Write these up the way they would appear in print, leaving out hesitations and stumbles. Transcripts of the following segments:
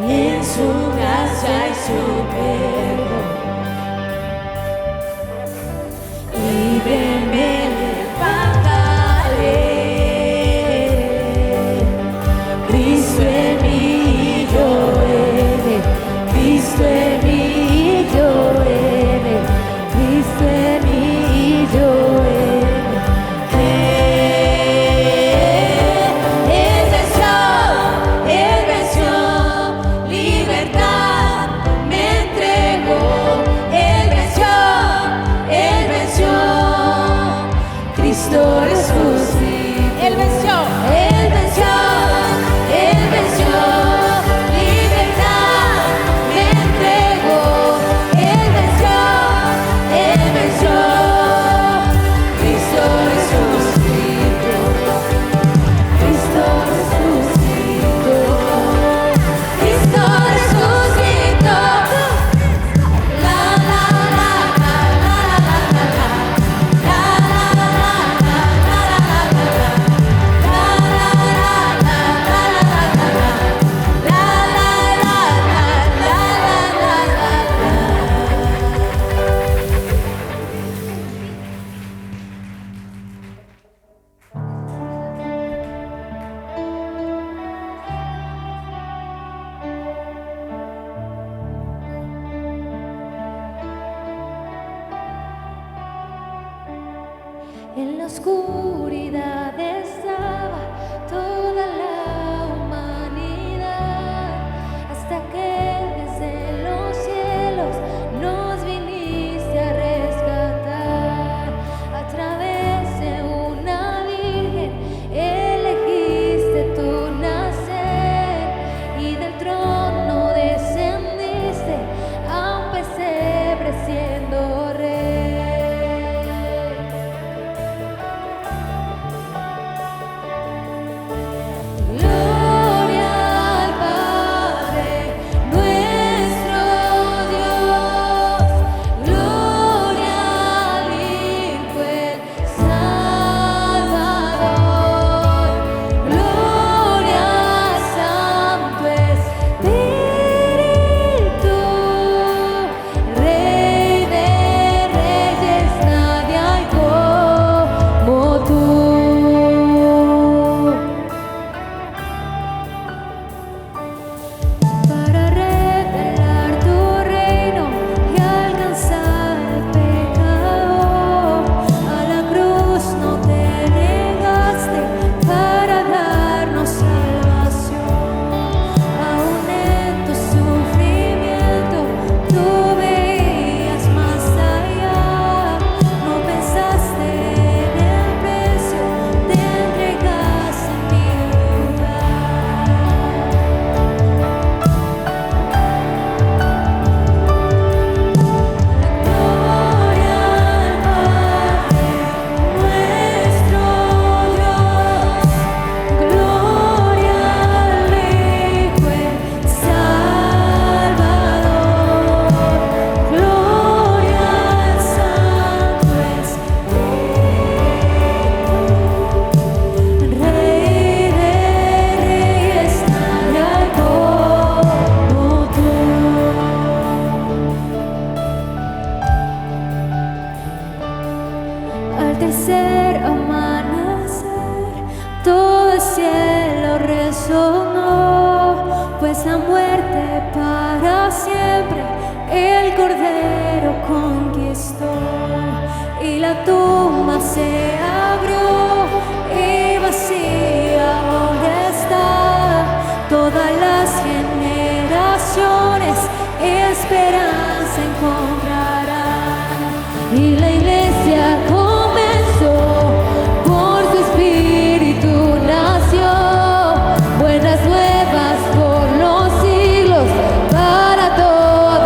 en su gracia y su perdón. Libre me levantaré. Cristo en mí yo en él, Cristo en mí yo en él, Cristo en mí yo en él. Él venció, libertad me entregó. Él venció, Cristo resucitó. Él venció, libertad me entregó. Él venció, Cristo resucitó. Cristo resucitó. Cristo resucitó. La la la la la la la la En la oscuridad estaba toda la humanidad, hasta que desde los cielos nos viniste a rescatar. A través de una virgen elegiste tu nacer, y del trono descendiste a un pesebre siendo rey. Gloria al Padre, nuestro Dios. Gloria al Hijo, el Salvador. Gloria al Santo Espíritu, Rey de reyes, nadie hay como tú. Para revelar tu reino y alcanzar el pecador, a la cruz no te negaste para darnos salvación. Aún en tu sufrimiento tú veías más allá, no pensaste en el precio, te entregaste en mi lugar. Gloria al Padre, nuestro Dios. Gloria al Hijo, el Salvador. Gloria al Santo Espíritu, Rey de reyes, nadie hay como tú. Al tercer amanecer, todo el cielo resonó, pues la muerte para siempre el Cordero conquistó. Y la tumba se abrió y vacía ahora está. Todas las generaciones esperanza encontrarán. Y la iglesia comenzó, por su espíritu nació. Buenas nuevas por los siglos, para toda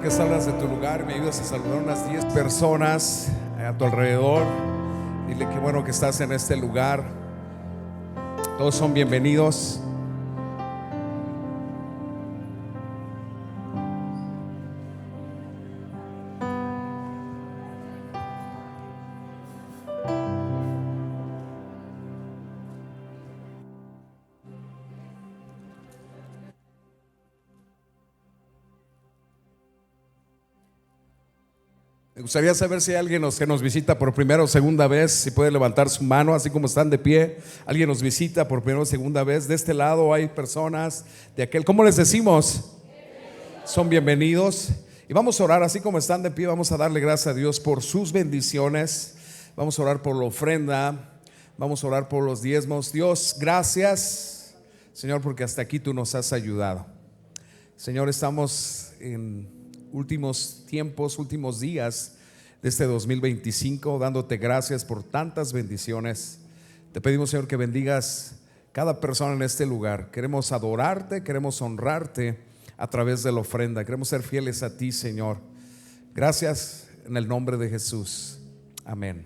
que salgas de tu lugar y me ayudas a saludar unas 10 personas a tu alrededor. Dile que bueno que estás en este lugar. Todos son bienvenidos. Me gustaría saber si hay alguien que nos visita por primera o segunda vez, si puede levantar su mano, así como están de pie. Alguien nos visita por primera o segunda vez. De este lado hay personas, de aquel, ¿cómo les decimos? Son bienvenidos. Y vamos a orar, así como están de pie, vamos a darle gracias a Dios por sus bendiciones. Vamos a orar por la ofrenda, vamos a orar por los diezmos. Dios, gracias, Señor, porque hasta aquí tú nos has ayudado. Señor, estamos en últimos tiempos, últimos días de este 2025, dándote gracias por tantas bendiciones. Te pedimos, Señor, que bendigas cada persona en este lugar. Queremos adorarte, queremos honrarte a través de la ofrenda. Queremos ser fieles a ti, Señor. Gracias en el nombre de Jesús. Amén.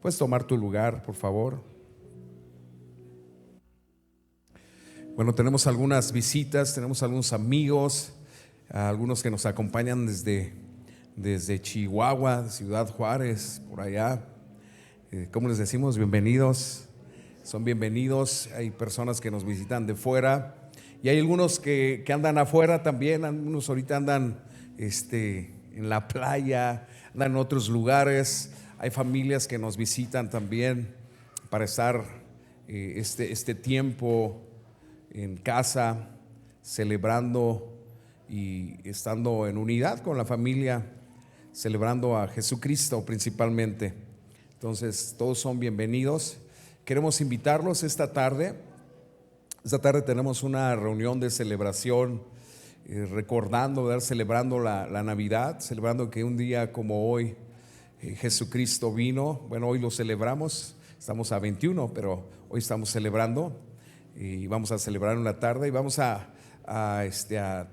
Puedes tomar tu lugar, por favor. Bueno, tenemos algunas visitas, tenemos algunos amigos, algunos que nos acompañan desde Chihuahua, Ciudad Juárez, por allá. ¿Cómo les decimos? Bienvenidos. Son bienvenidos. Hay personas que nos visitan de fuera y hay algunos que andan afuera también. Algunos ahorita andan en la playa, andan en otros lugares. Hay familias que nos visitan también para estar este tiempo en casa, celebrando y estando en unidad con la familia, celebrando a Jesucristo principalmente. Entonces todos son bienvenidos. Queremos invitarlos esta tarde. Esta tarde tenemos una reunión de celebración, recordando, celebrando la Navidad, celebrando que un día como hoy Jesucristo vino. Bueno, hoy lo celebramos, estamos a 21, pero hoy estamos celebrando y vamos a celebrar en la tarde y vamos a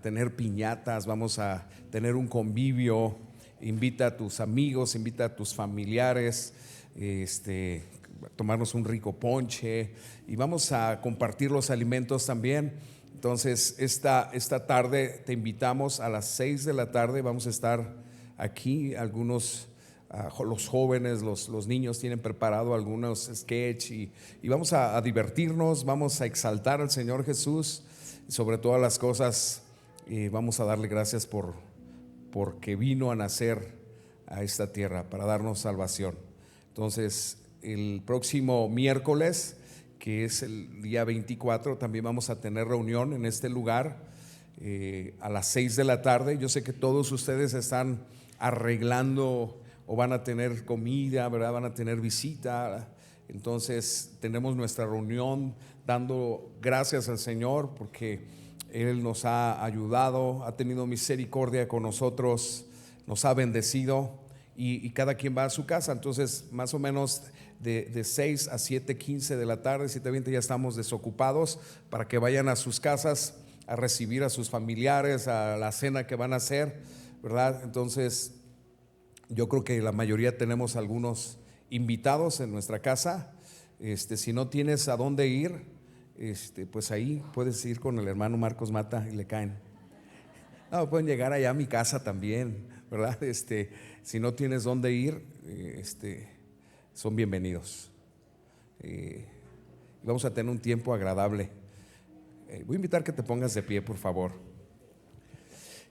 tener piñatas, vamos a tener un convivio. Invita a tus amigos, invita a tus familiares, a tomarnos un rico ponche y vamos a compartir los alimentos también. Entonces esta tarde te invitamos a las 6 de la tarde. Vamos a estar aquí. Algunos los jóvenes, los niños tienen preparado algunos sketch y vamos a divertirnos, vamos a exaltar al Señor Jesús. Sobre todas las cosas, vamos a darle gracias porque vino a nacer a esta tierra para darnos salvación. Entonces, el próximo miércoles, que es el día 24, también vamos a tener reunión en este lugar a las 6 de la tarde. Yo sé que todos ustedes están arreglando o van a tener comida, ¿verdad? Van a tener visita. Entonces tenemos nuestra reunión dando gracias al Señor porque Él nos ha ayudado, ha tenido misericordia con nosotros, nos ha bendecido y cada quien va a su casa. Entonces más o menos de 6 a 7:15 de la tarde, 7:20 ya estamos desocupados para que vayan a sus casas a recibir a sus familiares, a la cena que van a hacer, ¿verdad? Entonces yo creo que la mayoría tenemos algunos invitados en nuestra casa. Si no tienes a dónde ir, pues ahí puedes ir con el hermano Marcos Mata y le caen. No, pueden llegar allá a mi casa también, ¿verdad? Si no tienes dónde ir, son bienvenidos. Vamos a tener un tiempo agradable. Voy a invitar que te pongas de pie, por favor.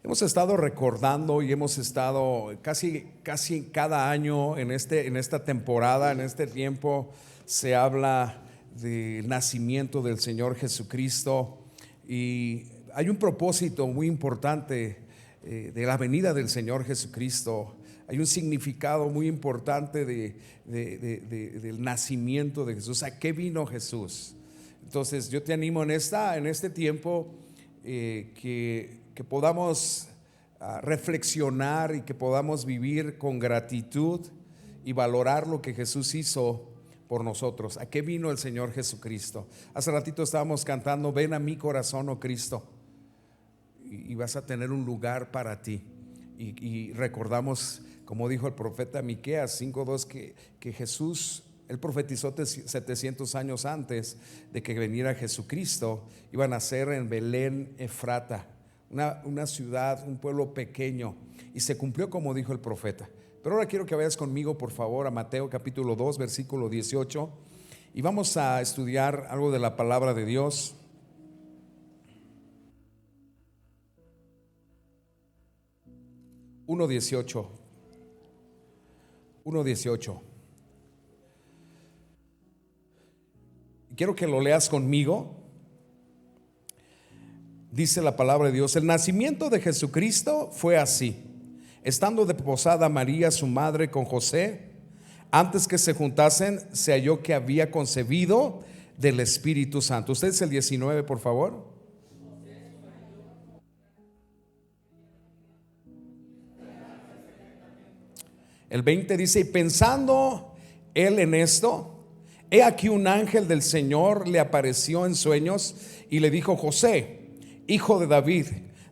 Hemos estado recordando y hemos estado casi cada año en esta temporada, en este tiempo, se habla del nacimiento del Señor Jesucristo y hay un propósito muy importante de la venida del Señor Jesucristo. Hay un significado muy importante del nacimiento de Jesús. ¿A qué vino Jesús? Entonces yo te animo en este tiempo que podamos reflexionar y que podamos vivir con gratitud y valorar lo que Jesús hizo por nosotros. ¿A qué vino el Señor Jesucristo? Hace ratito estábamos cantando ven a mi corazón, oh Cristo, y vas a tener un lugar para ti. y recordamos, como dijo el profeta Miqueas 5:2, que Jesús, él profetizó 700 años antes de que viniera Jesucristo, iba a nacer en Belén Efrata, una ciudad, un pueblo pequeño, y se cumplió como dijo el profeta. Pero ahora quiero que vayas conmigo, por favor, a Mateo capítulo 2, versículo 18, y vamos a estudiar algo de la palabra de Dios. Uno 18. Quiero que lo leas conmigo. Dice la palabra de Dios: el nacimiento de Jesucristo fue así. Estando de posada María su madre con José, antes que se juntasen, se halló que había concebido del Espíritu Santo. Ustedes el 19, por favor. El 20 dice: y pensando él en esto, he aquí un ángel del Señor le apareció en sueños y le dijo: José, hijo de David,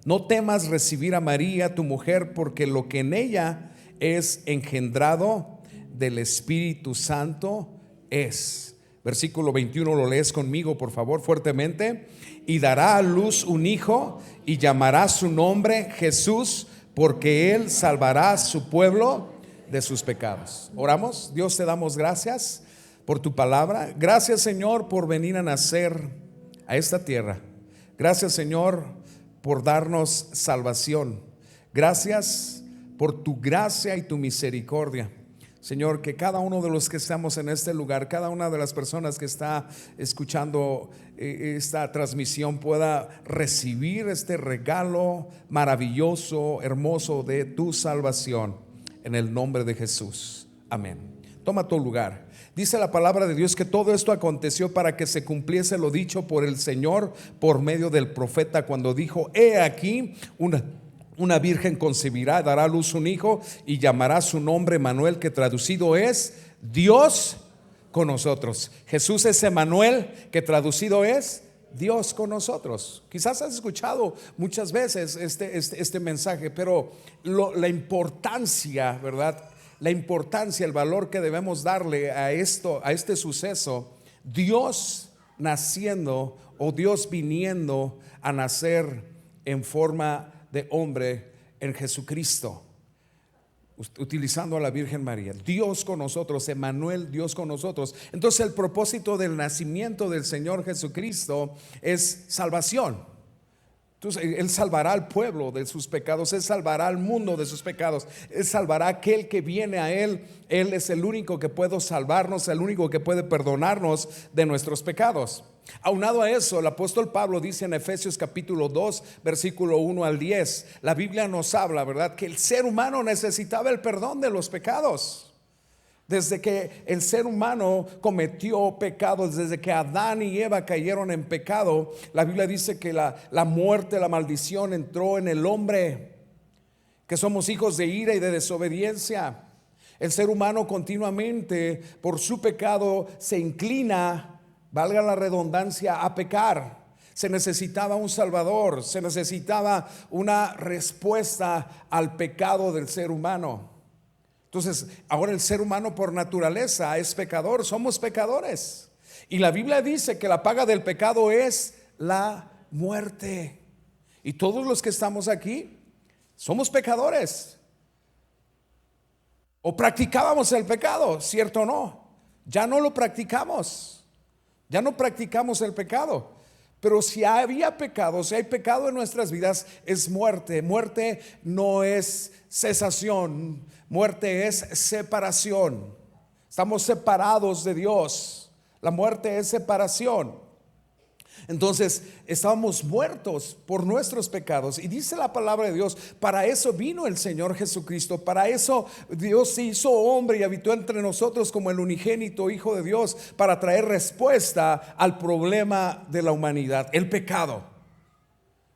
no temas recibir a María tu mujer, porque lo que en ella es engendrado del Espíritu Santo es. Versículo 21, lo lees conmigo, por favor, fuertemente. Y dará a luz un hijo y llamará su nombre Jesús, porque él salvará a su pueblo de sus pecados. Oramos. Dios, te damos gracias por tu palabra. Gracias, Señor, por venir a nacer a esta tierra. Gracias, Señor, por darnos salvación. Gracias por tu gracia y tu misericordia. Señor, que cada uno de los que estamos en este lugar, cada una de las personas que está escuchando esta transmisión pueda recibir este regalo maravilloso, hermoso de tu salvación. En el nombre de Jesús. Amén. Toma tu lugar. Dice la palabra de Dios que todo esto aconteció para que se cumpliese lo dicho por el Señor por medio del profeta, cuando dijo: he aquí una virgen concebirá, dará a luz un hijo y llamará su nombre Emmanuel, que traducido es Dios con nosotros. Jesús es Emmanuel, que traducido es Dios con nosotros. Quizás has escuchado muchas veces este mensaje, pero la importancia, ¿verdad? La importancia, el valor que debemos darle a este suceso, Dios naciendo o Dios viniendo a nacer en forma de hombre en Jesucristo, utilizando a la Virgen María. Dios con nosotros, Emmanuel, Dios con nosotros. Entonces el propósito del nacimiento del Señor Jesucristo es salvación. Entonces Él salvará al pueblo de sus pecados, Él salvará al mundo de sus pecados, Él salvará a aquel que viene a Él. Él es el único que puede salvarnos, el único que puede perdonarnos de nuestros pecados. Aunado a eso, el apóstol Pablo dice en Efesios capítulo 2, versículo 1 al 10, la Biblia nos habla, ¿verdad?, que el ser humano necesitaba el perdón de los pecados. Desde que el ser humano cometió pecados, desde que Adán y Eva cayeron en pecado, la Biblia dice que la muerte, la maldición entró en el hombre, que somos hijos de ira y de desobediencia. El ser humano continuamente por su pecado se inclina, valga la redundancia, a pecar. Se necesitaba un salvador, se necesitaba una respuesta al pecado del ser humano. Entonces, ahora el ser humano por naturaleza es pecador, somos pecadores. Y la Biblia dice que la paga del pecado es la muerte. Y todos los que estamos aquí somos pecadores. O practicábamos el pecado, ¿cierto o no? Ya no lo practicamos. Ya no practicamos el pecado. Pero si había pecado, si hay pecado en nuestras vidas, es muerte. Muerte no es cesación, muerte es separación. Estamos separados de Dios. La muerte es separación. Entonces estábamos muertos por nuestros pecados. Y dice la palabra de Dios, para eso vino el Señor Jesucristo. Para eso Dios se hizo hombre y habitó entre nosotros como el unigénito Hijo de Dios, para traer respuesta al problema de la humanidad, el pecado.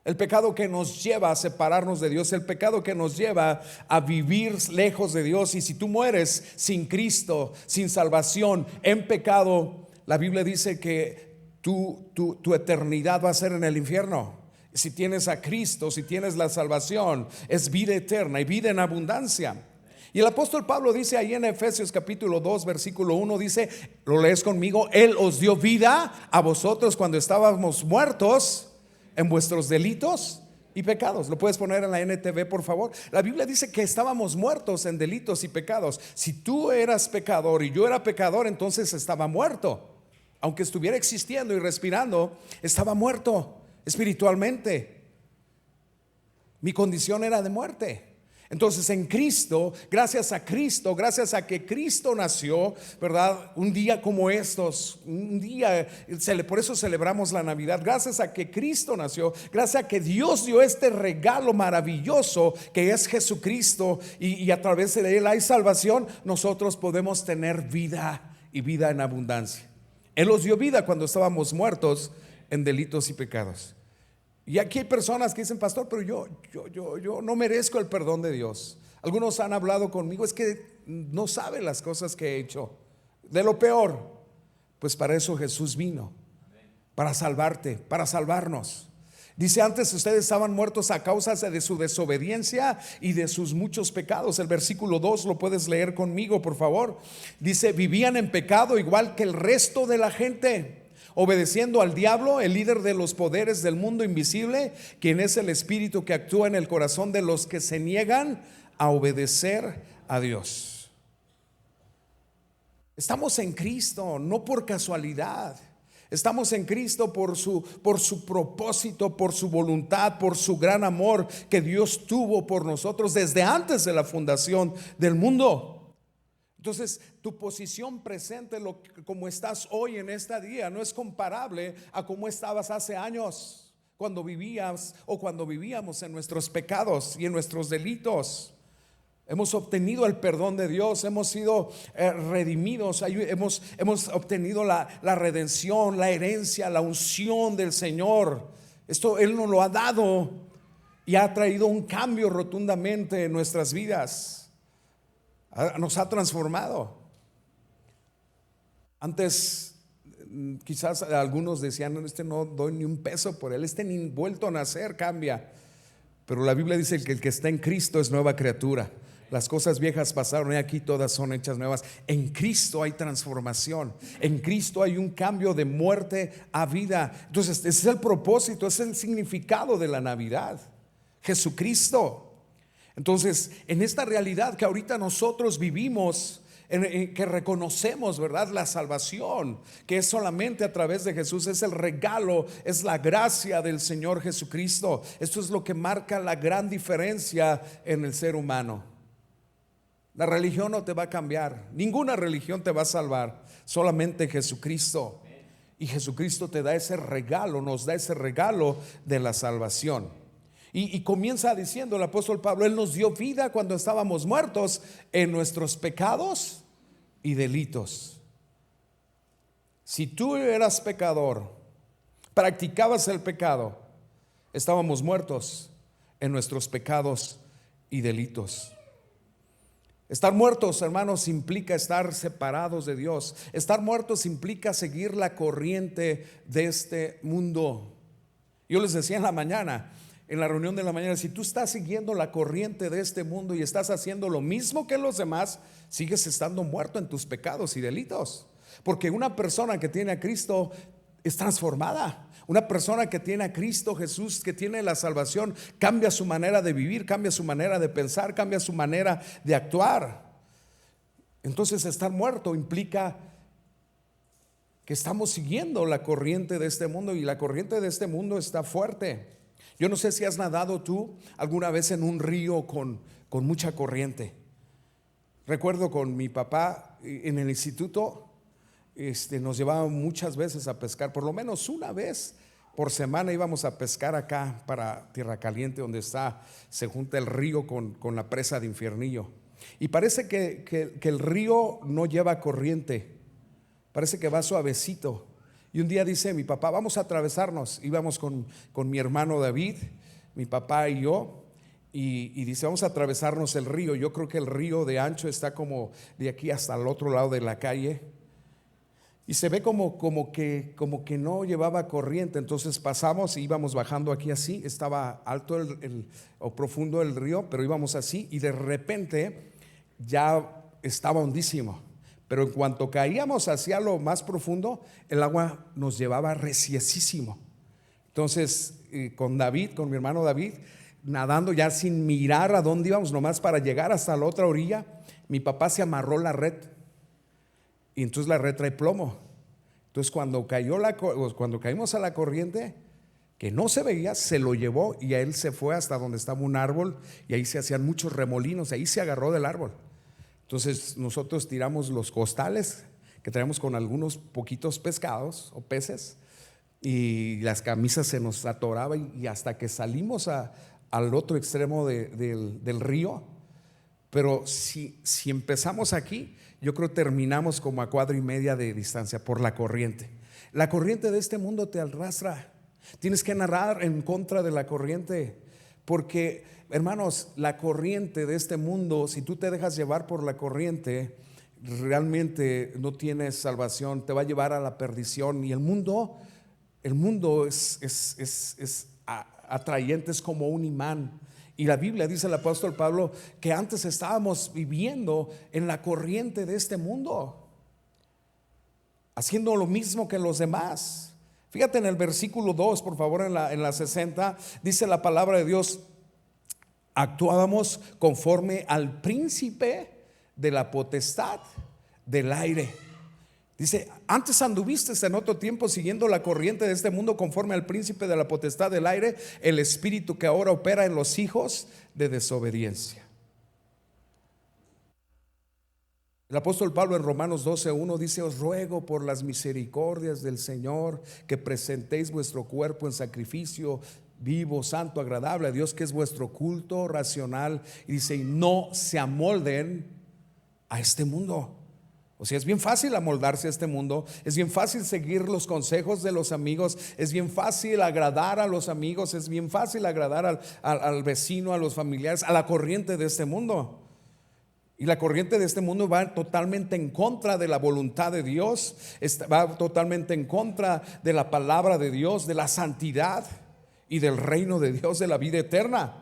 El pecado que nos lleva a separarnos de Dios, el pecado que nos lleva a vivir lejos de Dios. Y si tú mueres sin Cristo, sin salvación, en pecado, la Biblia dice que tu eternidad va a ser en el infierno. Si tienes a Cristo, si tienes la salvación, es vida eterna y vida en abundancia. Y el apóstol Pablo dice ahí en Efesios capítulo 2 versículo 1, dice, lo lees conmigo: Él os dio vida a vosotros cuando estábamos muertos en vuestros delitos y pecados. Lo puedes poner en la NTV, por favor. La Biblia dice que estábamos muertos en delitos y pecados. Si tú eras pecador y yo era pecador, entonces estaba muerto. Aunque estuviera existiendo y respirando, estaba muerto espiritualmente. Mi condición era de muerte. Entonces en Cristo, gracias a Cristo, gracias a que Cristo nació, ¿verdad? Un día como estos, un día, por eso celebramos la Navidad. Gracias a que Cristo nació, gracias a que Dios dio este regalo maravilloso que es Jesucristo, y a través de Él hay salvación, nosotros podemos tener vida y vida en abundancia. Él nos dio vida cuando estábamos muertos en delitos y pecados. Y aquí hay personas que dicen: pastor, pero yo no merezco el perdón de Dios. Algunos han hablado conmigo: es que no sabe las cosas que he hecho, de lo peor. Pues para eso Jesús vino, para salvarte, para salvarnos. Dice: antes ustedes estaban muertos a causa de su desobediencia y de sus muchos pecados. El versículo 2 lo puedes leer conmigo, por favor. Dice: vivían en pecado igual que el resto de la gente, obedeciendo al diablo, el líder de los poderes del mundo invisible, quien es el espíritu que actúa en el corazón de los que se niegan a obedecer a Dios. Estamos en Cristo no por casualidad. Estamos en Cristo por su propósito, por su voluntad, por su gran amor que Dios tuvo por nosotros desde antes de la fundación del mundo. Entonces, tu posición presente, como estás hoy en este día, no es comparable a cómo estabas hace años, cuando vivías o cuando vivíamos en nuestros pecados y en nuestros delitos. Hemos obtenido el perdón de Dios, hemos sido redimidos, hemos obtenido la redención, la herencia, la unción del Señor. Esto Él nos lo ha dado y ha traído un cambio rotundamente en nuestras vidas. Nos ha transformado. Antes quizás algunos decían: no doy ni un peso por él, ni vuelto a nacer cambia. Pero la Biblia dice que el que está en Cristo es nueva criatura. Las cosas viejas pasaron y aquí todas son hechas nuevas. En Cristo hay transformación, en Cristo hay un cambio de muerte a vida. Entonces ese es el propósito, ese es el significado de la Navidad, Jesucristo. Entonces, en esta realidad que ahorita nosotros vivimos, que reconocemos, ¿verdad?, la salvación, que es solamente a través de Jesús, es el regalo, es la gracia del Señor Jesucristo. Esto es lo que marca la gran diferencia en el ser humano. La religión no te va a cambiar, ninguna religión te va a salvar, solamente Jesucristo. Y Jesucristo te da ese regalo, nos da ese regalo de la salvación. Y comienza diciendo el apóstol Pablo: Él nos dio vida cuando estábamos muertos en nuestros pecados y delitos. Si tú eras pecador, practicabas el pecado, estábamos muertos en nuestros pecados y delitos. Estar muertos, hermanos, implica estar separados de Dios. Estar muertos implica seguir la corriente de este mundo. Yo les decía en la mañana, en la reunión de la mañana: si tú estás siguiendo la corriente de este mundo y estás haciendo lo mismo que los demás, sigues estando muerto en tus pecados y delitos. Porque una persona que tiene a Cristo es transformada. Una persona que tiene a Cristo Jesús, que tiene la salvación, cambia su manera de vivir, cambia su manera de pensar, cambia su manera de actuar. Entonces estar muerto implica que estamos siguiendo la corriente de este mundo, y la corriente de este mundo está fuerte. Yo no sé si has nadado tú alguna vez en un río con mucha corriente. Recuerdo con mi papá en el instituto, nos llevaba muchas veces a pescar, por lo menos una vez por semana íbamos a pescar acá para Tierra Caliente, donde se junta el río con la presa de Infiernillo. Y parece que el río no lleva corriente, parece que va suavecito. Y un día dice mi papá: vamos a atravesarnos. Íbamos con mi hermano David, mi papá y yo, y dice: vamos a atravesarnos el río. Yo creo que el río de ancho está como de aquí hasta el otro lado de la calle. y se ve como que no llevaba corriente. Entonces pasamos y íbamos bajando aquí así, estaba alto o profundo el río, pero íbamos así y de repente ya estaba hondísimo. Pero en cuanto caíamos hacia lo más profundo, el agua nos llevaba reciesísimo. Entonces con mi hermano David, nadando ya sin mirar a dónde íbamos, nomás para llegar hasta la otra orilla, mi papá se amarró la red. Y entonces la red trae plomo. Entonces cuando caímos a la corriente, que no se veía, se lo llevó y a él se fue hasta donde estaba un árbol y ahí se hacían muchos remolinos, ahí se agarró del árbol. Entonces nosotros tiramos los costales que traemos con algunos poquitos pescados o peces y las camisas se nos atoraban y hasta que salimos al otro extremo del río. Pero si empezamos aquí, yo creo terminamos como a 4:30 de distancia por la corriente. La corriente de este mundo te arrastra. Tienes que nadar en contra de la corriente, porque hermanos, la corriente de este mundo, si tú te dejas llevar por la corriente, realmente no tienes salvación, te va a llevar a la perdición. Y el mundo es atrayente, es como un imán. Y la Biblia dice el apóstol Pablo que antes estábamos viviendo en la corriente de este mundo, haciendo lo mismo que los demás. Fíjate en el versículo 2, por favor, en la 60, dice la palabra de Dios: actuábamos conforme al príncipe de la potestad del aire. Dice, antes anduviste en otro tiempo siguiendo la corriente de este mundo conforme al príncipe de la potestad del aire, el espíritu que ahora opera en los hijos de desobediencia. El apóstol Pablo en Romanos 12:1 dice: os ruego por las misericordias del Señor que presentéis vuestro cuerpo en sacrificio vivo, santo, agradable a Dios, que es vuestro culto racional. Y dice, y no se amolden a este mundo. O sea, es bien fácil amoldarse a este mundo, es bien fácil seguir los consejos de los amigos, es bien fácil agradar a los amigos, es bien fácil agradar al vecino, a los familiares, a la corriente de este mundo. Y la corriente de este mundo va totalmente en contra de la voluntad de Dios, va totalmente en contra de la palabra de Dios, de la santidad y del reino de Dios, de la vida eterna.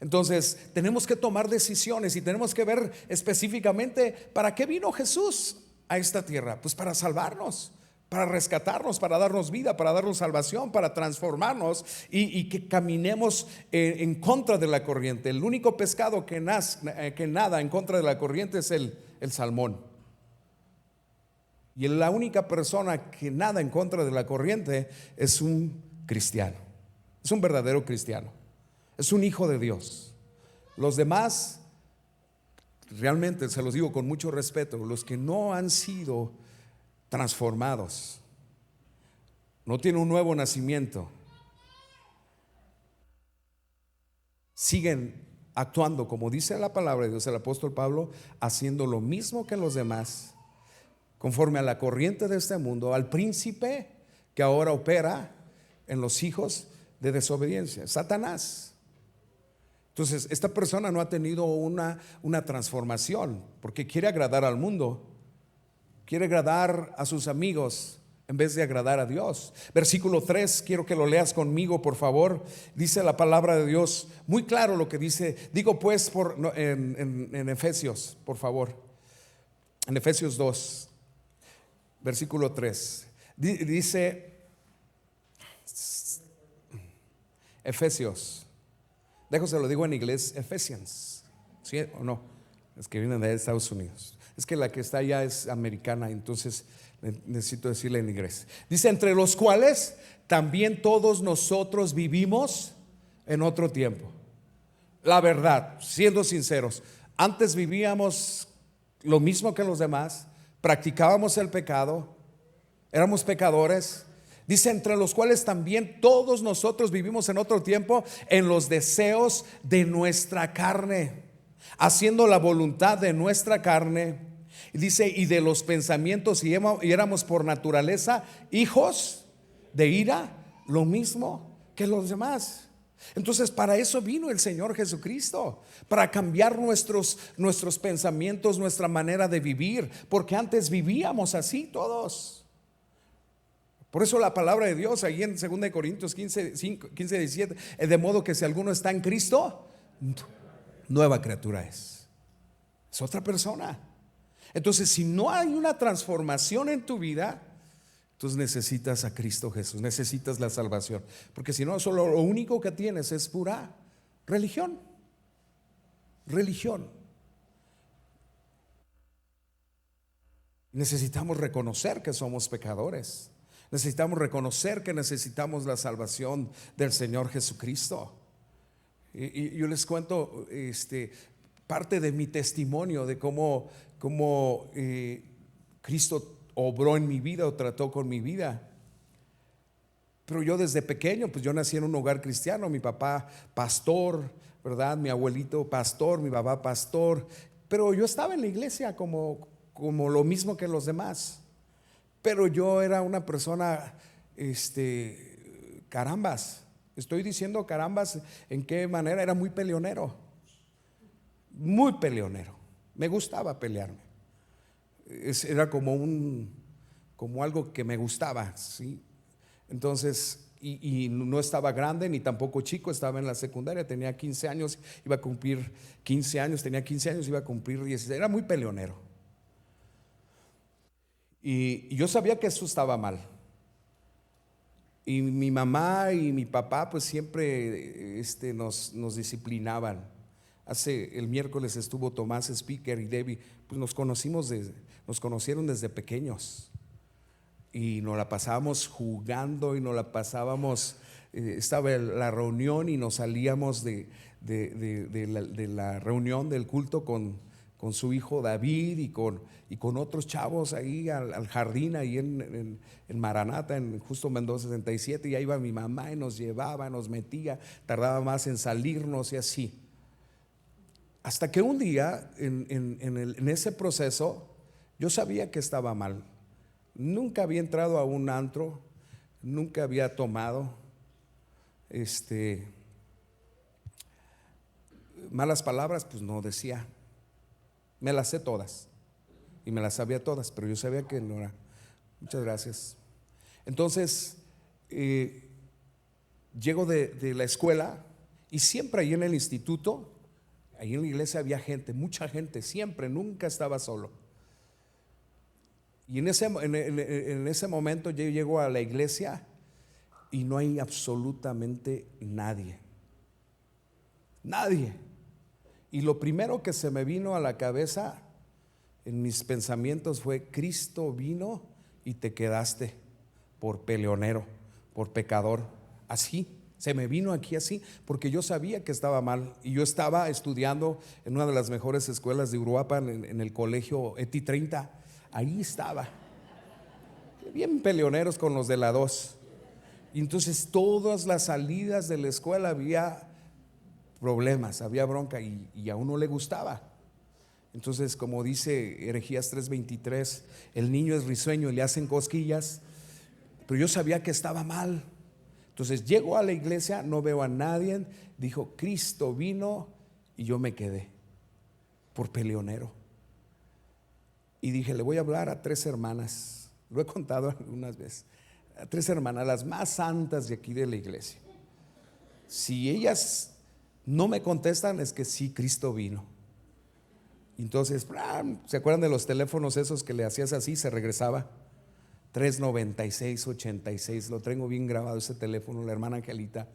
Entonces tenemos que tomar decisiones y tenemos que ver específicamente para qué vino Jesús a esta tierra. Pues para salvarnos, para rescatarnos, para darnos vida, para darnos salvación, para transformarnos y que caminemos en contra de la corriente. El único pescado que nada en contra de la corriente es el salmón. Y la única persona que nada en contra de la corriente es un cristiano, es un verdadero cristiano. Es un hijo de Dios. Los demás, realmente se los digo con mucho respeto, los que no han sido transformados, no tienen un nuevo nacimiento, siguen actuando como dice la palabra de Dios, el apóstol Pablo, haciendo lo mismo que los demás, conforme a la corriente de este mundo, al príncipe que ahora opera en los hijos de desobediencia, Satanás. Entonces esta persona no ha tenido una transformación porque quiere agradar al mundo, quiere agradar a sus amigos en vez de agradar a Dios. Versículo 3, quiero que lo leas conmigo, por favor. Dice la palabra de Dios muy claro lo que dice. Digo pues en Efesios, por favor, en Efesios 2, versículo 3, dice Efesios. Se lo digo en inglés, Ephesians, ¿sí o no? Es que vienen de Estados Unidos. Es que la que está allá es americana, entonces necesito decirle en inglés. Dice, entre los cuales también todos nosotros vivimos en otro tiempo. La verdad, siendo sinceros, antes vivíamos lo mismo que los demás, practicábamos el pecado, éramos pecadores. Dice, entre los cuales también todos nosotros vivimos en otro tiempo en los deseos de nuestra carne, haciendo la voluntad de nuestra carne. Y dice, y de los pensamientos, y éramos por naturaleza hijos de ira, lo mismo que los demás. Entonces para eso vino el Señor Jesucristo, para cambiar nuestros pensamientos, nuestra manera de vivir, porque antes vivíamos así todos. Por eso la palabra de Dios ahí en 2 Corintios 15, 17, de modo que si alguno está en Cristo, nueva criatura es otra persona. Entonces, si no hay una transformación en tu vida, entonces necesitas a Cristo Jesús, necesitas la salvación, porque si no, solo lo único que tienes es pura religión. Necesitamos reconocer que somos pecadores. Necesitamos reconocer que necesitamos la salvación del Señor Jesucristo. Y yo les cuento parte de mi testimonio de cómo Cristo obró en mi vida o trató con mi vida. Pero yo desde pequeño, pues yo nací en un hogar cristiano, mi papá pastor, ¿verdad? Mi abuelito pastor, mi papá pastor, pero yo estaba en la iglesia como lo mismo que los demás. Pero yo era una persona, carambas, estoy diciendo carambas, ¿en qué manera? Era muy peleonero, me gustaba pelearme. Era como algo que me gustaba, ¿sí? Entonces, y no estaba grande ni tampoco chico, estaba en la secundaria, tenía 15 años, iba a cumplir 15 años, tenía 15 años, iba a cumplir 16, era muy peleonero. Y yo sabía que eso estaba mal. Y mi mamá y mi papá pues siempre nos disciplinaban. El miércoles estuvo Tomás Speaker y Debbie, pues nos conocieron desde pequeños. Y nos la pasábamos jugando y nos la pasábamos, estaba la reunión y nos salíamos de la reunión del culto con su hijo David y con otros chavos ahí al jardín, ahí en Maranata, en Justo Mendoza 67, y ahí iba mi mamá y nos llevaba, nos metía, tardaba más en salirnos y así. Hasta que un día en ese proceso yo sabía que estaba mal. Nunca había entrado a un antro, nunca había tomado malas palabras, pues no decía. Me las sé todas y me las sabía todas, pero yo sabía que no era. Muchas gracias. Entonces llego de la escuela y siempre ahí en el instituto, ahí en la iglesia había gente, mucha gente, siempre, nunca estaba solo. Y en ese momento yo llego a la iglesia y no hay absolutamente nadie. Y lo primero que se me vino a la cabeza en mis pensamientos fue: Cristo vino y te quedaste por peleonero, por pecador. Así, se me vino aquí así, porque yo sabía que estaba mal. Y yo estaba estudiando en una de las mejores escuelas de Uruapan, en el colegio ETI 30. Ahí estaba, bien peleoneros con los de la 2. Y entonces todas las salidas de la escuela había problemas, había bronca, y a uno le gustaba. Entonces, como dice Herejías 3:23, el niño es risueño y le hacen cosquillas. Pero yo sabía que estaba mal. Entonces llego a la iglesia, no veo a nadie. Dijo: Cristo vino, y yo me quedé por peleonero. Y dije: le voy a hablar a 3 hermanas. Lo he contado algunas veces. A 3 hermanas, las más santas de aquí de la iglesia. Si ellas no me contestan, es que sí, Cristo vino. Entonces, ¿se acuerdan de los teléfonos esos que le hacías así, se regresaba? 396-86, lo tengo bien grabado ese teléfono, la hermana Angelita.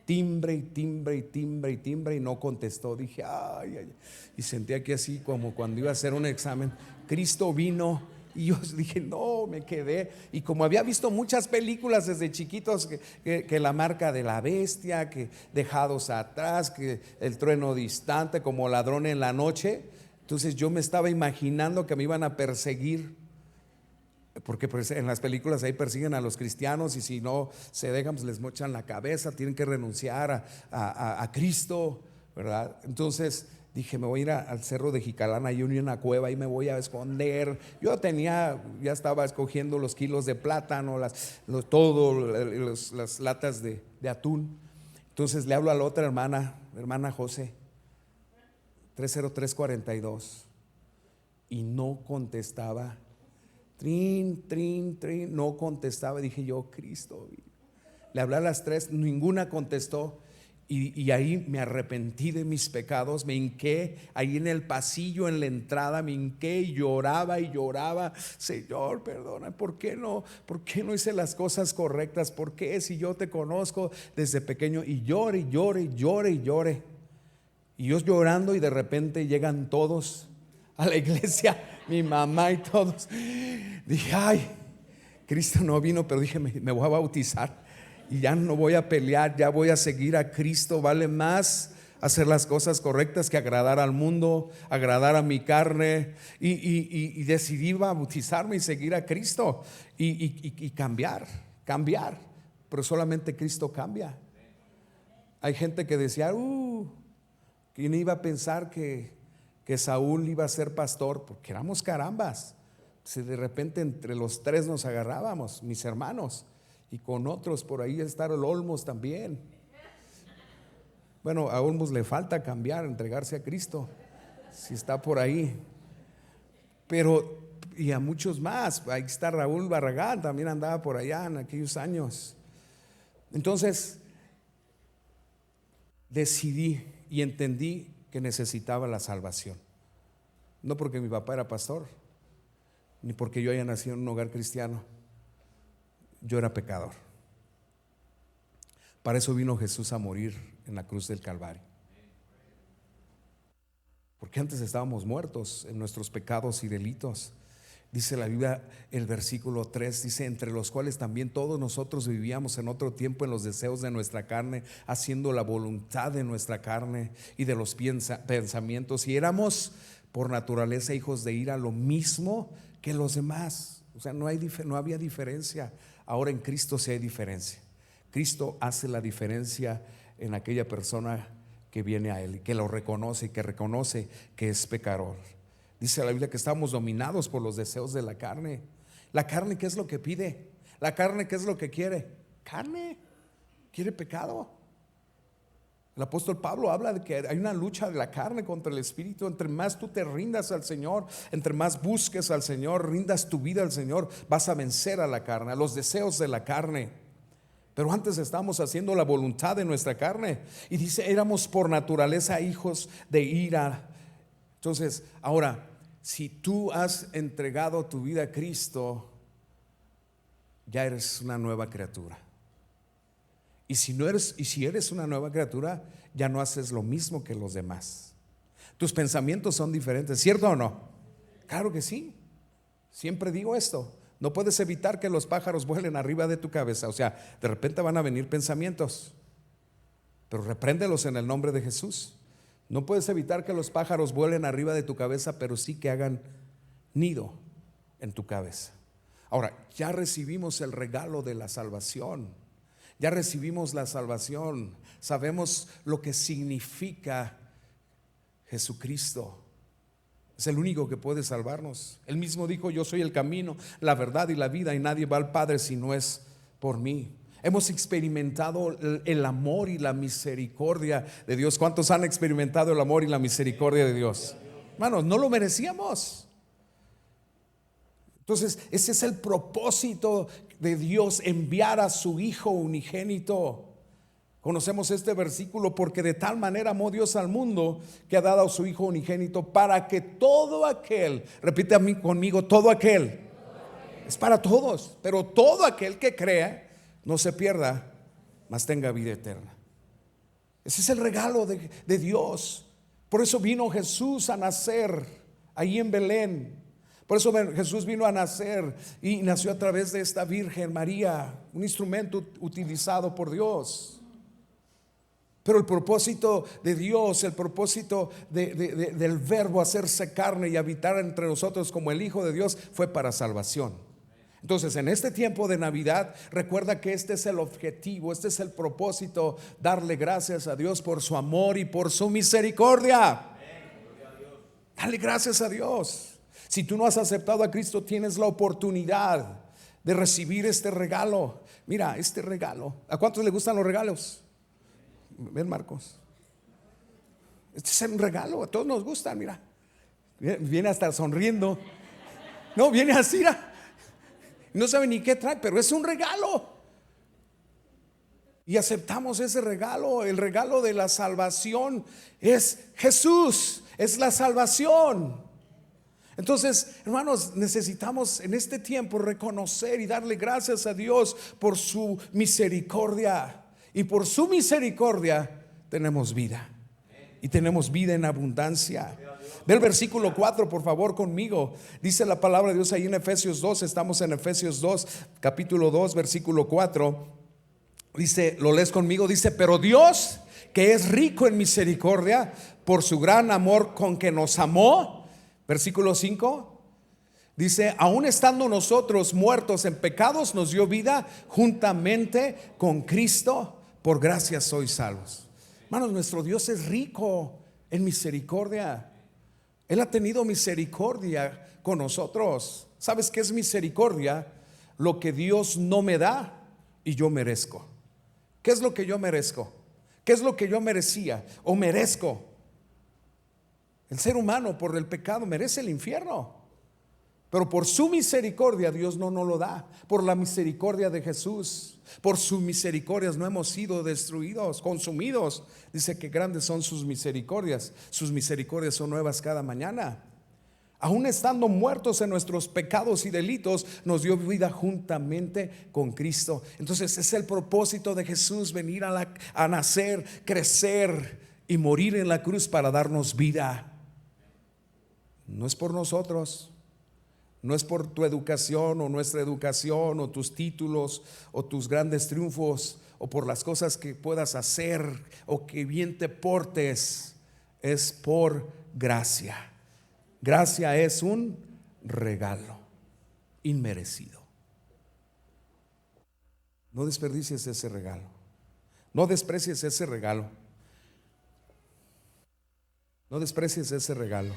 Timbre y timbre y timbre y timbre, y no contestó. Dije: ay. Y sentí aquí así como cuando iba a hacer un examen. Cristo vino. Y yo dije: no, me quedé. Y como había visto muchas películas desde chiquitos, que la marca de la bestia, que Dejados atrás, que El trueno distante, como Ladrón en la noche, entonces yo me estaba imaginando que me iban a perseguir, porque pues en las películas ahí persiguen a los cristianos, y si no se dejan, pues les mochan la cabeza, tienen que renunciar a Cristo, ¿verdad? Entonces dije: me voy a ir al cerro de Jicalana, y en una cueva, y me voy a esconder. Yo ya estaba escogiendo los kilos de plátano, las latas de atún. Entonces le hablo a la otra hermana José, 30342, y no contestaba Trin, trin, trin, no contestaba. Dije yo, Cristo. Le hablé a las 3, ninguna contestó. Y ahí me arrepentí de mis pecados, me hinqué ahí en el pasillo, en la entrada, me hinqué y lloraba, Señor, perdona, ¿por qué no hice las cosas correctas? ¿Por qué si yo te conozco desde pequeño? Y llore. Y yo llorando, y de repente llegan todos a la iglesia, mi mamá y todos. Dije, ay, Cristo no vino, pero dije, me voy a bautizar. Y ya no voy a pelear, ya voy a seguir a Cristo. Vale más hacer las cosas correctas que agradar al mundo, agradar a mi carne. Y decidí bautizarme y seguir a Cristo y cambiar. Pero solamente Cristo cambia. Hay gente que decía, ¿quién iba a pensar que Saúl iba a ser pastor? Porque éramos carambas. Si de repente entre los 3 nos agarrábamos, mis hermanos. Y con otros por ahí está el Olmos también. Bueno, a Olmos le falta cambiar, entregarse a Cristo, si está por ahí. Pero, y a muchos más. Ahí está Raúl Barragán, también andaba por allá en aquellos años. Entonces, decidí y entendí que necesitaba la salvación. No porque mi papá era pastor, ni porque yo haya nacido en un hogar cristiano. Yo era pecador. Para eso vino Jesús a morir en la cruz del Calvario. Porque antes estábamos muertos en nuestros pecados y delitos. Dice la Biblia, el versículo 3 dice: entre los cuales también todos nosotros vivíamos en otro tiempo en los deseos de nuestra carne, haciendo la voluntad de nuestra carne y de los pensamientos, y éramos por naturaleza hijos de ira, lo mismo que los demás. O sea, no había diferencia. Ahora en Cristo sí hay diferencia. Cristo hace la diferencia en aquella persona que viene a Él y que lo reconoce y que reconoce que es pecador. Dice la Biblia que estamos dominados por los deseos de la carne. La carne, ¿qué es lo que pide? La carne, ¿qué es lo que quiere? Carne, quiere pecado. El apóstol Pablo habla de que hay una lucha de la carne contra el espíritu. Entre más tú te rindas al Señor, entre más busques al Señor, rindas tu vida al Señor, vas a vencer a la carne, a los deseos de la carne. Pero antes estábamos haciendo la voluntad de nuestra carne. Y dice, éramos por naturaleza hijos de ira. Entonces, ahora, si tú has entregado tu vida a Cristo, ya eres una nueva criatura. Y si eres una nueva criatura, ya no haces lo mismo que los demás. Tus pensamientos son diferentes, ¿cierto o no? Claro que sí. Siempre digo esto. No puedes evitar que los pájaros vuelen arriba de tu cabeza. O sea, de repente van a venir pensamientos, pero repréndelos en el nombre de Jesús. No puedes evitar que los pájaros vuelen arriba de tu cabeza, pero sí que hagan nido en tu cabeza. Ahora, ya recibimos el regalo de la salvación. Ya recibimos la salvación. Sabemos lo que significa Jesucristo. Es el único que puede salvarnos. Él mismo dijo: yo soy el camino, la verdad y la vida, y nadie va al Padre si no es por mí. Hemos experimentado el amor y la misericordia de Dios. ¿Cuántos han experimentado el amor y la misericordia de Dios? Hermanos, no lo merecíamos. Entonces, ese es el propósito de Dios, enviar a su Hijo unigénito. Conocemos este versículo: porque de tal manera amó Dios al mundo que ha dado a su Hijo unigénito, para que todo aquel, repite a mí conmigo, todo aquel, es para todos, pero todo aquel que crea no se pierda, mas tenga vida eterna. Ese es el regalo de Dios. Por eso vino Jesús a nacer ahí en Belén. Por eso Jesús vino a nacer y nació a través de esta Virgen María, un instrumento utilizado por Dios. Pero el propósito de Dios, el propósito del verbo hacerse carne y habitar entre nosotros como el Hijo de Dios, fue para salvación. Entonces, en este tiempo de Navidad, recuerda que este es el objetivo, este es el propósito: darle gracias a Dios por su amor y por su misericordia. Dale gracias a Dios. Si tú no has aceptado a Cristo, tienes la oportunidad de recibir este regalo. Mira, este regalo. ¿A cuántos les gustan los regalos? Ven, Marcos. Este es un regalo, a todos nos gustan. Mira, viene hasta sonriendo. No, viene así. No sabe ni qué trae, pero es un regalo. Y aceptamos ese regalo. El regalo de la salvación es Jesús, es la salvación. Entonces, hermanos, necesitamos en este tiempo reconocer y darle gracias a Dios por su misericordia. Y por su misericordia tenemos vida. Y tenemos vida en abundancia. Ve el versículo 4 por favor conmigo. Dice la palabra de Dios ahí en Efesios 2. Estamos en Efesios 2, capítulo 2, versículo 4. Dice, lo lees conmigo, dice: pero Dios, que es rico en misericordia, por su gran amor con que nos amó. Versículo 5 dice: aun estando nosotros muertos en pecados, nos dio vida juntamente con Cristo. Por gracia sois salvos. Hermanos, nuestro Dios es rico en misericordia. Él ha tenido misericordia con nosotros. ¿Sabes qué es misericordia? Lo que Dios no me da y yo merezco. ¿Qué es lo que yo merezco? ¿Qué es lo que yo merecía o merezco? El ser humano por el pecado merece el infierno, pero por su misericordia Dios no nos lo da. Por la misericordia de Jesús, por sus misericordias no hemos sido destruidos, consumidos. Dice que grandes son sus misericordias. Sus misericordias son nuevas cada mañana. Aún estando muertos en nuestros pecados y delitos, nos dio vida juntamente con Cristo. Entonces es el propósito de Jesús, venir a nacer, crecer y morir en la cruz para darnos vida. No es por nosotros, no es por tu educación o nuestra educación o tus títulos o tus grandes triunfos o por las cosas que puedas hacer o que bien te portes. Es por gracia. Gracia es un regalo inmerecido. No desperdicies ese regalo. No desprecies ese regalo. No desprecies ese regalo.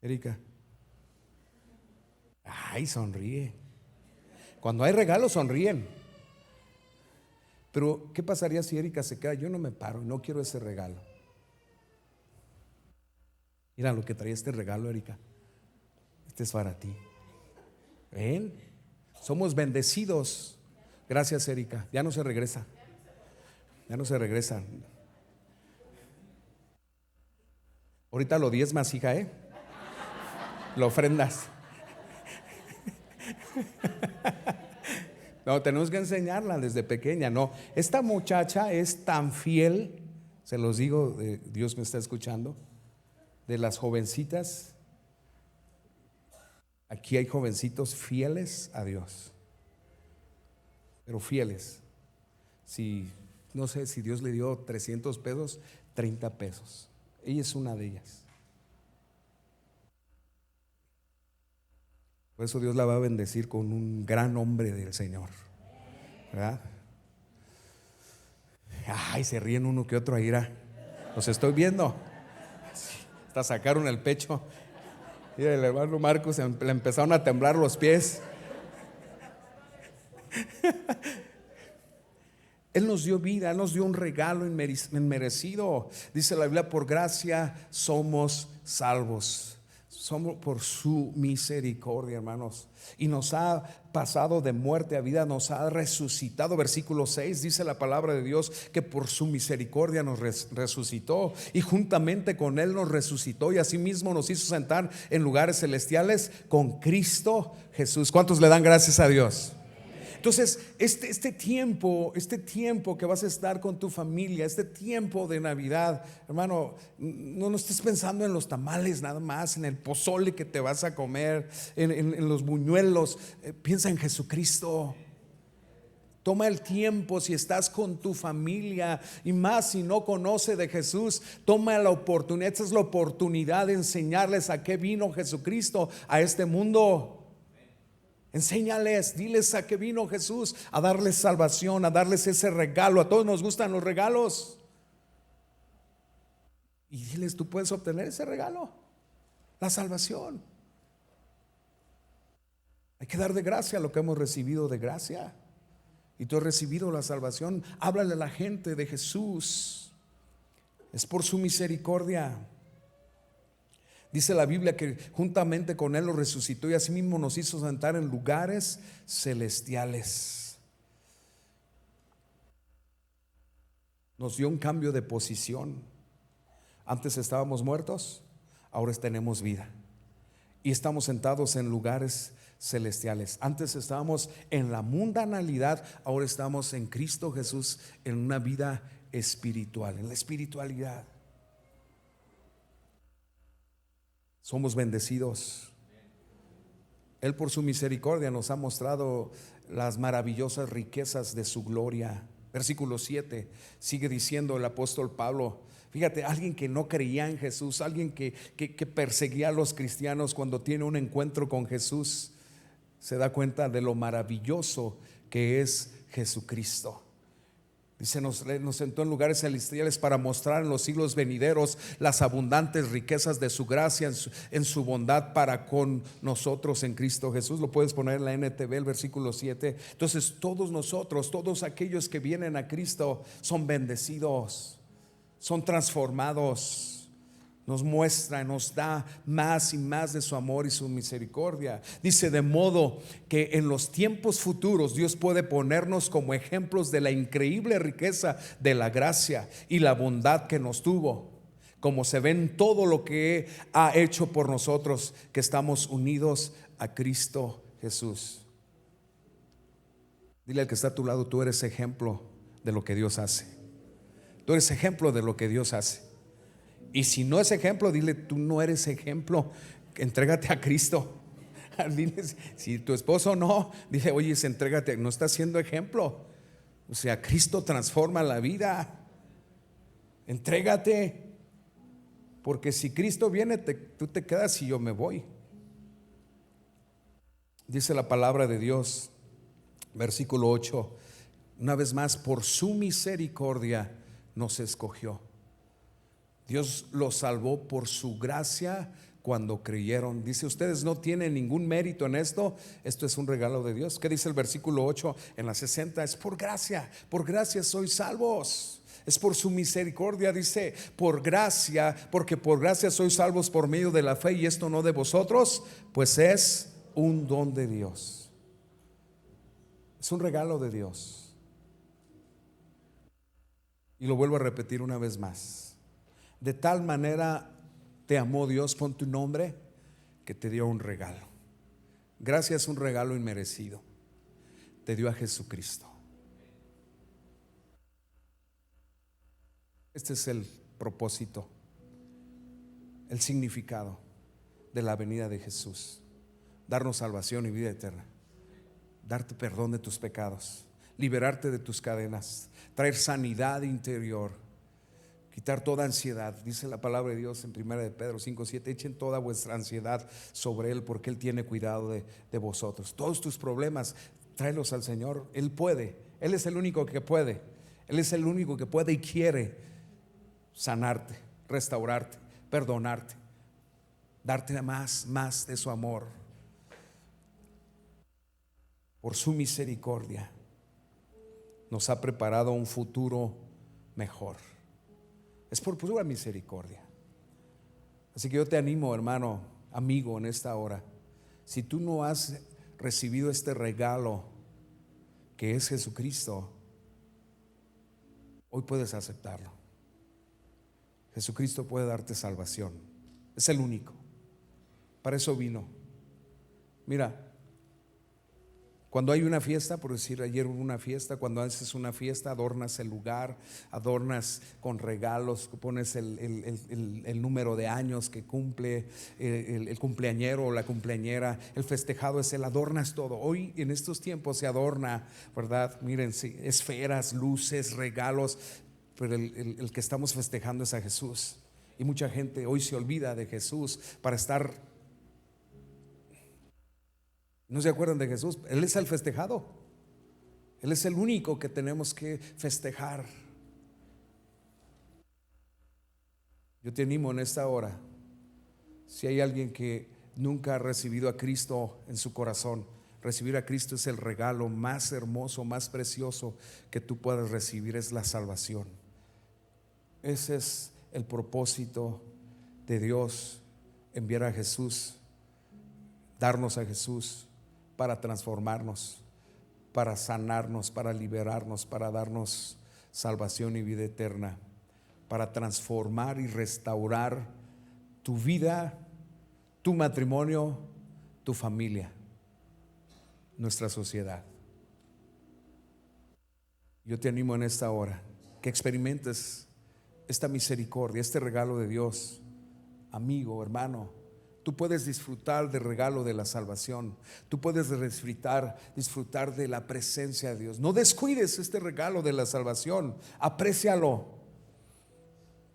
Erika, ay, sonríe. Cuando hay regalos sonríen. Pero ¿qué pasaría si Erika se queda? Yo no me paro, no quiero ese regalo. Mira lo que trae este regalo, Erika. Este es para ti. ¿Ven? Somos bendecidos. Gracias, Erika. Ya no se regresa. Ya no se regresa. Ahorita lo diezmas, hija, lo ofrendas. No, tenemos que enseñarla desde pequeña. No, esta muchacha es tan fiel. Se los digo, Dios me está escuchando. De las jovencitas, aquí hay jovencitos fieles a Dios, pero fieles. Si no sé, si Dios le dio 300 pesos, 30 pesos. Ella es una de ellas. Por eso Dios la va a bendecir con un gran hombre del Señor, ¿verdad? Ay, se ríen uno que otro ahí. Los estoy viendo. Hasta sacaron el pecho. Mira, el hermano Marcos le empezaron a temblar los pies. Él nos dio vida, Él nos dio un regalo inmerecido. Dice la Biblia: por gracia somos salvos. Somos por su misericordia, hermanos. Y nos ha pasado de muerte a vida, nos ha resucitado. Versículo 6 dice la palabra de Dios que por su misericordia nos resucitó y juntamente con Él nos resucitó y asimismo nos hizo sentar en lugares celestiales con Cristo Jesús. ¿Cuántos le dan gracias a Dios? Entonces, este tiempo que vas a estar con tu familia, este tiempo de Navidad, hermano, no estés pensando en los tamales nada más, en el pozole que te vas a comer, en los buñuelos. Piensa en Jesucristo. Toma el tiempo, si estás con tu familia y más si no conoce de Jesús, toma la oportunidad. Esta es la oportunidad de enseñarles a qué vino Jesucristo a este mundo. Enséñales, diles a qué vino Jesús, a darles salvación, a darles ese regalo. A todos nos gustan los regalos. Y diles, tú puedes obtener ese regalo, la salvación. Hay que dar de gracia lo que hemos recibido de gracia. Y tú has recibido la salvación. Háblale a la gente de Jesús. Es por su misericordia. Dice la Biblia que juntamente con Él lo resucitó y asimismo nos hizo sentar en lugares celestiales. Nos dio un cambio de posición. Antes estábamos muertos, ahora tenemos vida y estamos sentados en lugares celestiales. Antes estábamos en la mundanalidad, ahora estamos en Cristo Jesús, en una vida espiritual, en la espiritualidad. Somos bendecidos. Él por su misericordia nos ha mostrado las maravillosas riquezas de su gloria. Versículo 7 sigue diciendo el apóstol Pablo. Fíjate, alguien que no creía en Jesús, alguien que perseguía a los cristianos, cuando tiene un encuentro con Jesús, se da cuenta de lo maravilloso que es Jesucristo. Dice, nos sentó en lugares celestiales para mostrar en los siglos venideros las abundantes riquezas de su gracia en su bondad para con nosotros en Cristo Jesús. Lo puedes poner en la NTV, el versículo 7. Entonces todos nosotros, todos aquellos que vienen a Cristo son bendecidos, son transformados. Nos muestra, nos da más y más de su amor y su misericordia. Dice, de modo que en los tiempos futuros Dios puede ponernos como ejemplos de la increíble riqueza de la gracia y la bondad que nos tuvo, como se ve en todo lo que ha hecho por nosotros, que estamos unidos a Cristo Jesús. Dile al que está a tu lado, tú eres ejemplo de lo que Dios hace. Tú eres ejemplo de lo que Dios hace. Y si no es ejemplo, dile, tú no eres ejemplo, entrégate a Cristo. Dile, si tu esposo no, dile, oye, entrégate, no está siendo ejemplo. O sea, Cristo transforma la vida. Entrégate, porque si Cristo viene, tú te quedas y yo me voy. Dice la palabra de Dios, versículo 8, una vez más, por su misericordia nos escogió. Dios los salvó por su gracia cuando creyeron. Dice, ustedes no tienen ningún mérito en esto. Esto es un regalo de Dios. ¿Qué dice el versículo 8 en la 60? Es por gracia sois salvos. Es por su misericordia, dice, por gracia, porque por gracia sois salvos por medio de la fe, y esto no de vosotros, pues es un don de Dios. Es un regalo de Dios. Y lo vuelvo a repetir una vez más. De tal manera te amó Dios, pon tu nombre, que te dio un regalo. Gracia es un regalo inmerecido. Te dio a Jesucristo. Este es el propósito, el significado de la venida de Jesús: darnos salvación y vida eterna, darte perdón de tus pecados, liberarte de tus cadenas, traer sanidad interior, quitar toda ansiedad. Dice la palabra de Dios en 1 de Pedro 5:7, echen toda vuestra ansiedad sobre Él, porque Él tiene cuidado de vosotros. Todos tus problemas, tráelos al Señor. Él puede, Él es el único que puede. Él es el único que puede y quiere sanarte, restaurarte, perdonarte, darte más de su amor. Por su misericordia nos ha preparado un futuro mejor. Es por pura misericordia. Así que yo te animo, hermano, amigo, en esta hora, si tú no has recibido este regalo que es Jesucristo, hoy puedes aceptarlo. Jesucristo puede darte salvación. Es el único. Para eso vino. Mira, cuando hay una fiesta, por decir, ayer hubo una fiesta, cuando haces una fiesta, adornas el lugar, adornas con regalos, pones el número de años que cumple el cumpleañero o la cumpleañera, el festejado es adornas todo. Hoy en estos tiempos se adorna, ¿verdad? Miren, sí, esferas, luces, regalos, pero el que estamos festejando es a Jesús. Y mucha gente hoy se olvida de Jesús para estar... ¿No se acuerdan de Jesús? Él es el festejado. Él es el único que tenemos que festejar. Yo te animo en esta hora, si hay alguien que nunca ha recibido a Cristo en su corazón, recibir a Cristo es el regalo más hermoso, más precioso que tú puedes recibir, es la salvación. Ese es el propósito de Dios enviar a Jesús, darnos a Jesús para transformarnos, para sanarnos, para liberarnos, para darnos salvación y vida eterna, para transformar y restaurar tu vida, tu matrimonio, tu familia, nuestra sociedad. Yo te animo en esta hora que experimentes esta misericordia, este regalo de Dios. Amigo, hermano, tú puedes disfrutar del regalo de la salvación. Tú puedes disfrutar de la presencia de Dios. No descuides este regalo de la salvación. Aprécialo,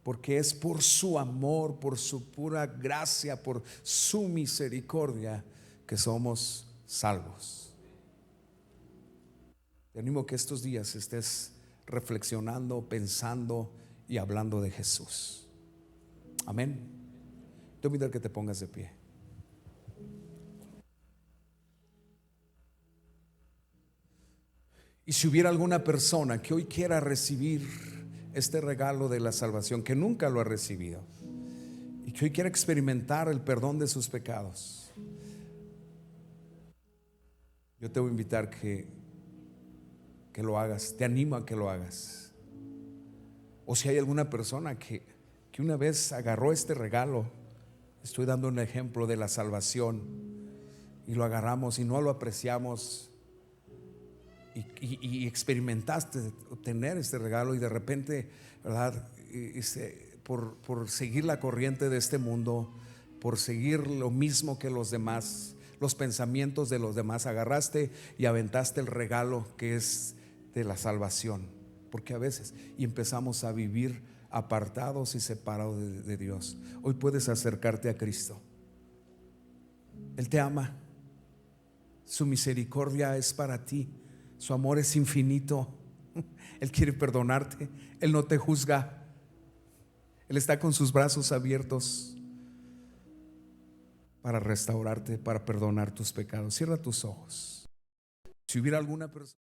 porque es por su amor, por su pura gracia, por su misericordia que somos salvos. Te animo que estos días estés reflexionando, pensando y hablando de Jesús. Amén. Te invito a que te pongas de pie. Y si hubiera alguna persona que hoy quiera recibir este regalo de la salvación, que nunca lo ha recibido, y que hoy quiera experimentar el perdón de sus pecados, yo te voy a invitar que lo hagas. Te animo a que lo hagas. O si hay alguna persona que una vez agarró este regalo, estoy dando un ejemplo de la salvación, y lo agarramos y no lo apreciamos, y experimentaste tener este regalo, y de repente, ¿verdad? Por seguir la corriente de este mundo, por seguir lo mismo que los demás, los pensamientos de los demás, agarraste y aventaste el regalo que es de la salvación. Porque a veces y empezamos a vivir apartados y separados de Dios. Hoy puedes acercarte a Cristo. Él te ama. Su misericordia es para ti. Su amor es infinito. Él quiere perdonarte. Él no te juzga. Él está con sus brazos abiertos para restaurarte, para perdonar tus pecados. Cierra tus ojos. Si hubiera alguna persona